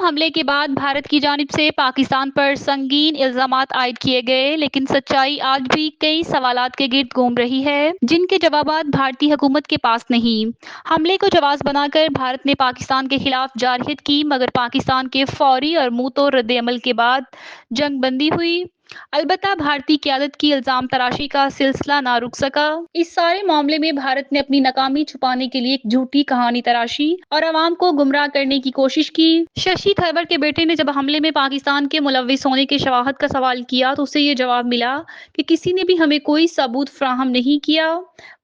हमले के बाद भारत की जानिब से पाकिस्तान पर संगीन इल्जामात आयद किए गए, लेकिन सच्चाई आज भी कई सवालात के गिर्द घूम रही है, जिनके जवाबात भारतीय हुकूमत के पास नहीं। हमले को जवाब बनाकर भारत ने पाकिस्तान के खिलाफ जारहियत की, मगर पाकिस्तान के फौरी और मुंह तोड़ रद्द-ए-अमल के बाद जंग बंदी हुई। अलबत्ता भारतीय क़यादत की इल्जाम तराशी का सिलसिला ना रुक सका। इस सारे मामले में भारत ने अपनी नाकामी छुपाने के लिए एक झूठी कहानी तराशी और अवाम को गुमराह करने की कोशिश की। शशि थरूर के बेटे ने जब हमले में पाकिस्तान के मुलव्विस होने की शवाहद का सवाल किया तो उसे ये जवाब मिला कि किसी ने भी हमें कोई सबूत फराहम नहीं किया,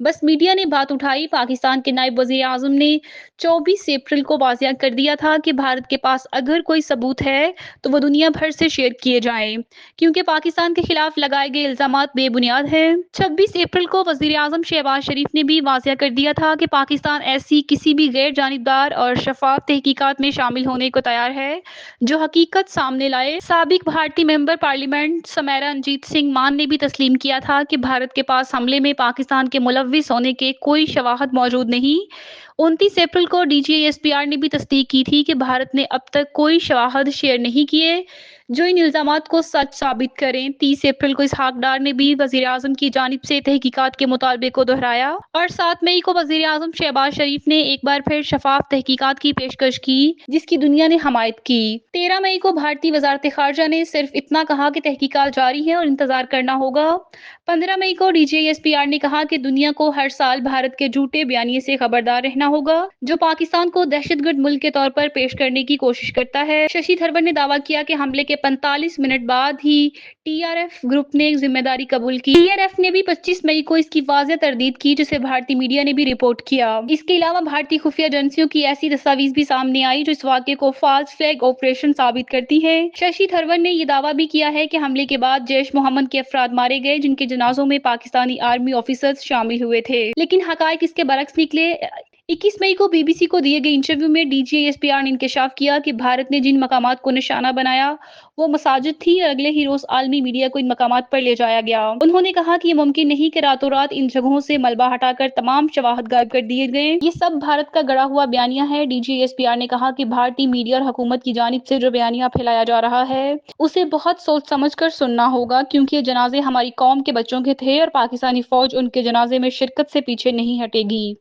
बस मीडिया ने बात उठाई। पाकिस्तान के नायब वज़ीर आज़म ने 24 अप्रैल को वाज़ेह कर दिया था कि भारत के पास अगर कोई सबूत है तो वो दुनिया भर से शेयर किए जाएं, क्योंकि पाकिस्तान के खिलाफ लगाए गए इल्जामात बेबुनियाद हैं। 26 अप्रैल को वज़ीर आज़म शहबाज शरीफ ने भी वाज़ेह कर दिया था कि पाकिस्तान ऐसी किसी भी गैर जानिबदार और शफाफ तहकीकात में शामिल होने को तैयार है जो हकीकत सामने लाए। साबिक भारतीय मेंबर पार्लियामेंट समारा रंजीत सिंह मान ने भी तस्लीम किया था कि भारत के पास हमले में पाकिस्तान के मुलव्विस होने के कोई शवाहद मौजूद नहीं। 29 अप्रैल को DGASPR ने भी तस्दीक की थी कि भारत ने अब तक कोई शवाहद शेयर नहीं किए जो इन इल्जामात को सच साबित करें। 30 अप्रैल को इसहाक डार ने भी वज़ीर आज़म की जानिब से तहकीकात के मुतालबे को दोहराया और 7 मई को वज़ीर आज़म शहबाज शरीफ ने एक बार फिर शफाफ तहकीकात की पेशकश की, जिसकी दुनिया ने हमायत की। 13 मई को भारतीय वज़ारत ख़ारजा ने सिर्फ इतना कहा कि तहकीकात जारी है और इंतजार करना होगा। 15 मई को DGASPR ने कहा कि दुनिया को हर साल भारत के झूठे बयानिए से खबरदार रहना होगा जो पाकिस्तान को दहशतगर्द मुल्क के तौर पर पेश करने की कोशिश करता है। शशि थरूर ने दावा किया कि हमले के 45 मिनट बाद ही TRF ग्रुप ने जिम्मेदारी कबूल की। TRF ने भी 25 मई को इसकी वाज़ेह तरदीद की, जिसे भारतीय मीडिया ने भी रिपोर्ट किया। इसके अलावा भारतीय खुफिया एजेंसियों की ऐसी दस्तावेज भी सामने आई जो इस वाक़े को फॉल्स फ्लैग ऑपरेशन साबित करती है। शशि थरूर ने यह दावा भी किया है कि हमले के बाद जैश मोहम्मद के अफराद मारे गए, जिनके जनाजों में पाकिस्तानी आर्मी ऑफिसर्स शामिल हुए थे, लेकिन हकायक इसके बरक्स निकले। 21 मई को BBC को दिए गए इंटरव्यू में DGASPR ने इंकशाफ किया कि भारत ने जिन मकामात को निशाना बनाया वो मसाजिद थी और अगले ही रोज आलमी मीडिया को इन मकामात पर ले जाया गया। उन्होंने कहा कि ये मुमकिन नहीं कि रातों रात इन जगहों से मलबा हटाकर तमाम शवाहद गायब कर दिए गए। ये सब भारत का गढ़ा हुआ बयानिया है। DGASPR ने कहा कि भारतीय मीडिया और हुकूमत की जानिब से जो बयानिया फैलाया जा रहा है उसे बहुत सोच समझ कर सुनना होगा, क्योंकि ये जनाजे हमारी कौम के बच्चों के थे और पाकिस्तानी फौज उनके जनाजे में शिरकत से पीछे नहीं हटेगी।